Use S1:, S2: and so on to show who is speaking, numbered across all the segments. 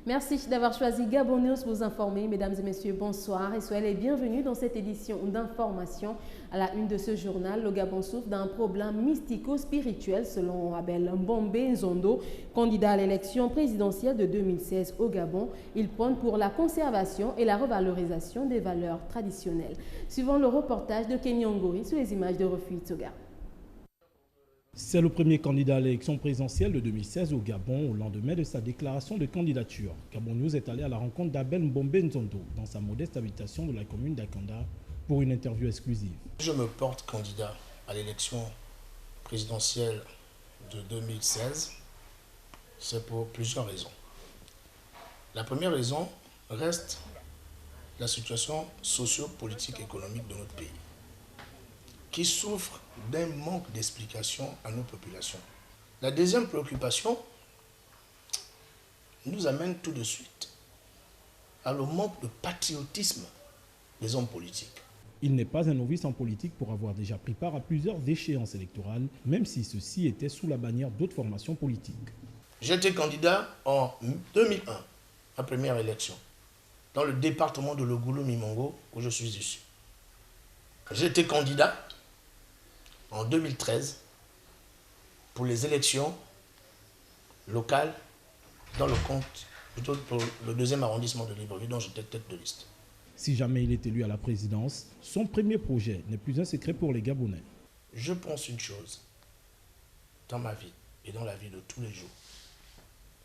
S1: Merci d'avoir choisi Gabon News pour vous informer. Mesdames et messieurs, bonsoir et soyez les bienvenus dans cette édition d'information. À la une de ce journal, le Gabon souffre d'un problème mystico-spirituel selon Abel Mbombe Nzondo, candidat à l'élection présidentielle de 2016 au Gabon. Il prône pour la conservation et la revalorisation des valeurs traditionnelles. Suivant le reportage de Kenny Ngori sur les images de Refui Tsoga.
S2: C'est le premier candidat à l'élection présidentielle de 2016 au Gabon au lendemain de sa déclaration de candidature. Gabon News est allé à la rencontre d'Abel Mbombe Nzondo dans sa modeste habitation de la commune d'Akanda pour une interview exclusive.
S3: Je me porte candidat à l'élection présidentielle de 2016. C'est pour plusieurs raisons. La première raison reste la situation socio-politique et économique de notre pays, qui souffre d'un manque d'explication à nos populations. La deuxième préoccupation nous amène tout de suite à le manque de patriotisme des hommes politiques.
S2: Il n'est pas un novice en politique pour avoir déjà pris part à plusieurs échéances électorales, même si ceci était sous la bannière d'autres formations politiques.
S3: J'étais candidat en 2001, ma première élection, dans le département de Logolo-Mimongo, où je suis issu. J'étais candidat en 2013 pour les élections locales dans le compte, plutôt pour le 2e arrondissement de Libreville, dont j'étais tête de liste.
S2: Si jamais il est élu à la présidence, son premier projet n'est plus un secret pour les Gabonais.
S3: Je pense une chose dans ma vie et dans la vie de tous les jours,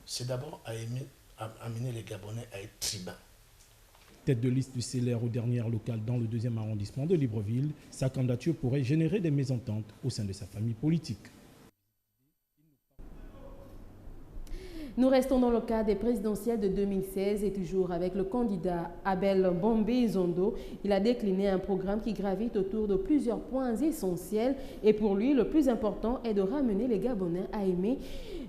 S3: c'est d'abord amener les Gabonais à être tribuns.
S2: Tête de liste du CLR aux dernières locales dans le 2e arrondissement de Libreville, sa candidature pourrait générer des mésententes au sein de sa famille politique.
S1: Nous restons dans le cas des présidentielles de 2016 et toujours avec le candidat Abel Mbombe Nzondo. Il a décliné un programme qui gravite autour de plusieurs points essentiels et pour lui, le plus important est de ramener les Gabonais à aimer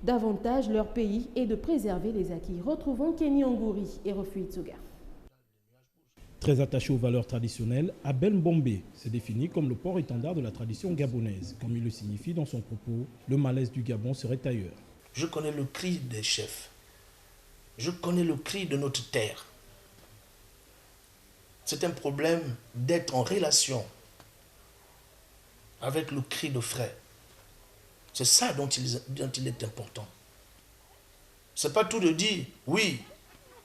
S1: davantage leur pays et de préserver les acquis. Retrouvons Kenny Ngouri et Refui Tsoga.
S2: Très attaché aux valeurs traditionnelles, Abel Mbombe se définit comme le port-étendard de la tradition gabonaise. Comme il le signifie dans son propos, le malaise du Gabon serait ailleurs.
S3: Je connais le cri des chefs. Je connais le cri de notre terre. C'est un problème d'être en relation avec le cri de frère. C'est ça dont il est important. C'est pas tout de dire, oui,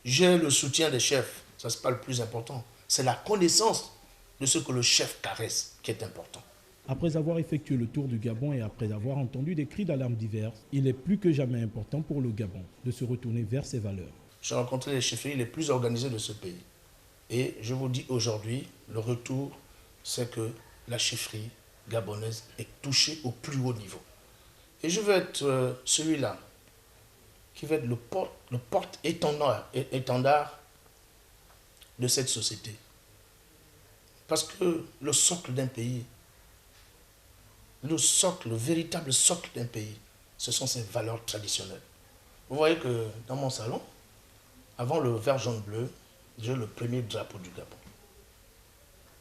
S3: j'ai le soutien des chefs. Ça, c'est pas le plus important. C'est la connaissance de ce que le chef caresse qui est important.
S2: Après avoir effectué le tour du Gabon et après avoir entendu des cris d'alarme divers, il est plus que jamais important pour le Gabon de se retourner vers ses valeurs.
S3: J'ai rencontré les chefferies les plus organisées de ce pays. Et je vous dis aujourd'hui, le retour, c'est que la chefferie gabonaise est touchée au plus haut niveau. Et je veux être celui-là qui va être le porte-étendard de cette société. Parce que le socle d'un pays, le véritable socle d'un pays, ce sont ses valeurs traditionnelles. Vous voyez que dans mon salon, avant le vert jaune bleu, j'ai le premier drapeau du Gabon.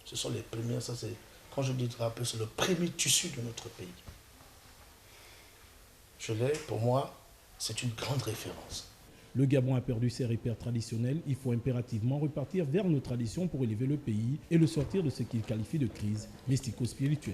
S3: Ce sont les premiers, ça c'est, quand je dis drapeau, c'est le premier tissu de notre pays. Je l'ai, pour moi, c'est une grande référence.
S2: Le Gabon a perdu ses repères traditionnels. Il faut impérativement repartir vers nos traditions pour élever le pays et le sortir de ce qu'il qualifie de crise mystico-spirituelle.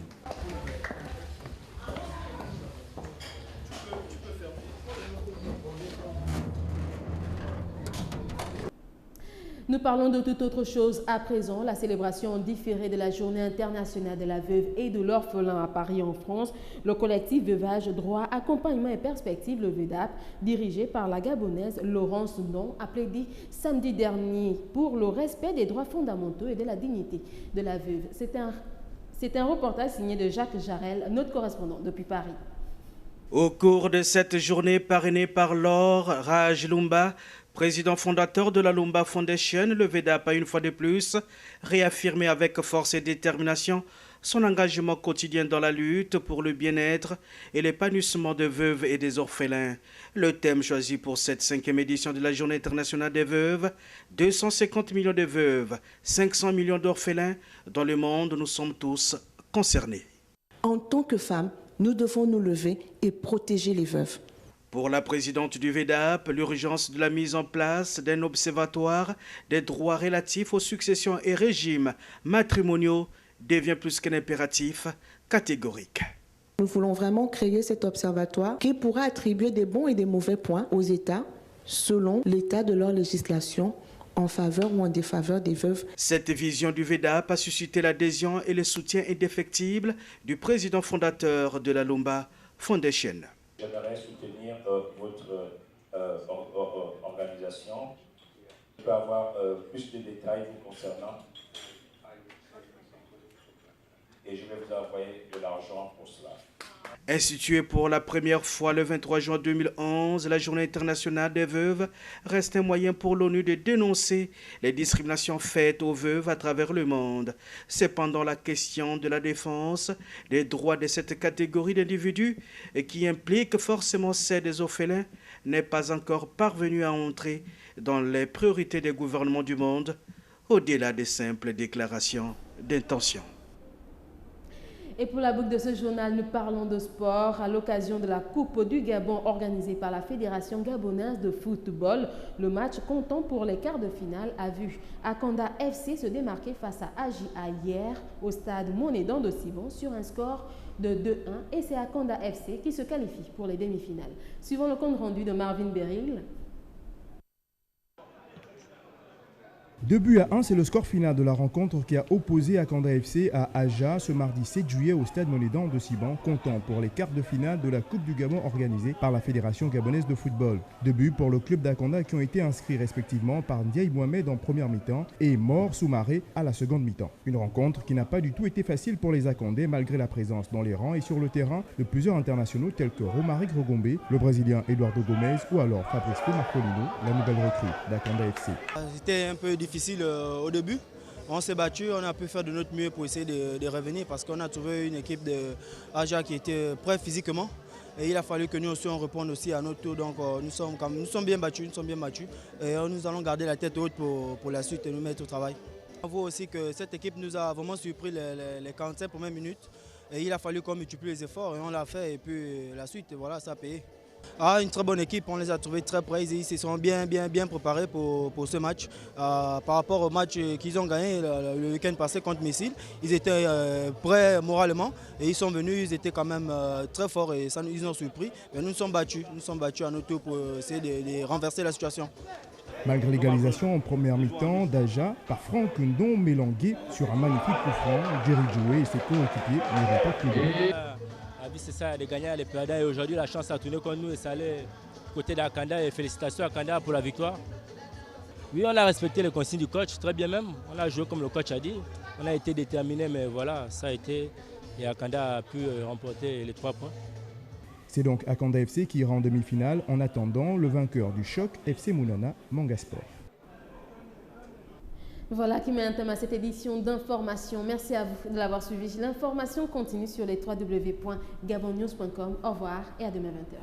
S1: Nous parlons de toute autre chose à présent. La célébration différée de la Journée internationale de la veuve et de l'orphelin à Paris en France. Le collectif Veuvage Droit, Accompagnement et Perspective, le VEDAP, dirigé par la Gabonaise Laurence Non, a plaidé samedi dernier pour le respect des droits fondamentaux et de la dignité de la veuve. C'est un reportage signé de Jacques Jarel, notre correspondant depuis Paris.
S4: Au cours de cette journée parrainée par Laure Raj Lumba, président fondateur de la Lumba Foundation, le VEDAP a une fois de plus réaffirmé avec force et détermination son engagement quotidien dans la lutte pour le bien-être et l'épanouissement des veuves et des orphelins. Le thème choisi pour cette 5e édition de la Journée internationale des veuves, 250 millions de veuves, 500 millions d'orphelins. Dans le monde, nous sommes tous concernés.
S5: En tant que femmes, nous devons nous lever et protéger les veuves.
S4: Pour la présidente du VEDAP, l'urgence de la mise en place d'un observatoire des droits relatifs aux successions et régimes matrimoniaux devient plus qu'un impératif catégorique.
S5: Nous voulons vraiment créer cet observatoire qui pourra attribuer des bons et des mauvais points aux États selon l'état de leur législation en faveur ou en défaveur des veuves.
S4: Cette vision du VEDAP a suscité l'adhésion et le soutien indéfectible du président fondateur de la Lumba Foundation.
S6: J'aimerais soutenir votre organisation. Je peux avoir plus de détails vous concernant et je vais vous envoyer de l'argent pour cela.
S4: Instituée pour la première fois le 23 juin 2011, la Journée internationale des veuves reste un moyen pour l'ONU de dénoncer les discriminations faites aux veuves à travers le monde. Cependant, la question de la défense des droits de cette catégorie d'individus, et qui implique forcément celle des orphelins, n'est pas encore parvenue à entrer dans les priorités des gouvernements du monde, au-delà des simples déclarations d'intention.
S1: Et pour la boucle de ce journal, nous parlons de sport. À l'occasion de la Coupe du Gabon organisée par la Fédération gabonaise de football, le match comptant pour les quarts de finale a vu Akanda FC se démarquer face à AJA hier au stade Monédan de Sibon sur un score de 2-1 et c'est Akanda FC qui se qualifie pour les demi-finales. Suivant le compte rendu de Marvin Beryl.
S7: 2-1, c'est le score final de la rencontre qui a opposé Akanda FC à Aja ce mardi 7 juillet au stade Monédan de Siban, comptant pour les quarts de finale de la Coupe du Gabon organisée par la Fédération gabonaise de football. 2 buts pour le club d'Akanda qui ont été inscrits respectivement par Ndiaye Mohamed en première mi-temps et Mor Soumaré à la seconde mi-temps. Une rencontre qui n'a pas du tout été facile pour les Akandais malgré la présence dans les rangs et sur le terrain de plusieurs internationaux tels que Romaric Rogombe, le Brésilien Eduardo Gomez ou alors Fabrizio Marcolino, la nouvelle recrue d'Akanda FC.
S8: C'était un peu difficile au début. On s'est battu, on a pu faire de notre mieux pour essayer de revenir parce qu'on a trouvé une équipe de Aja qui était prête physiquement. Et il a fallu que nous aussi on réponde aussi à notre tour. Donc nous sommes bien battus, Et nous allons garder la tête haute pour la suite et nous mettre au travail. On voit aussi que cette équipe nous a vraiment surpris les 45 premières minutes. Et il a fallu qu'on multiplie les efforts et on l'a fait. Et puis la suite, voilà, ça a payé. Une très bonne équipe, on les a trouvés très prêts, ils se sont bien préparés pour ce match. Par rapport au match qu'ils ont gagné le week-end passé contre Missile, ils étaient prêts moralement et ils sont venus, ils étaient quand même très forts et ça, ils nous ont surpris. Mais nous sommes battus à notre tour pour essayer de renverser la situation.
S7: Malgré l'égalisation en première mi-temps d'Aja par Franck Ndon Mélangué sur un magnifique coup franc, Jerry Joué et ses coéquipiers n'iraient pas plus loin.
S9: C'est ça, les gagnants, les perdants. Et aujourd'hui, la chance a tourné contre nous et ça allait côté d'Akanda. Et félicitations à Akanda pour la victoire. Oui, on a respecté les consignes du coach, très bien même. On a joué comme le coach a dit. On a été déterminés, mais voilà, ça a été. Et Akanda a pu remporter les 3 points.
S7: C'est donc Akanda FC qui ira en demi-finale en attendant le vainqueur du choc FC Mounana Manga Sport.
S1: Voilà qui met un thème à cette édition d'information. Merci à vous de l'avoir suivi. L'information continue sur les www.gabonnews.com. Au revoir et à demain 20h.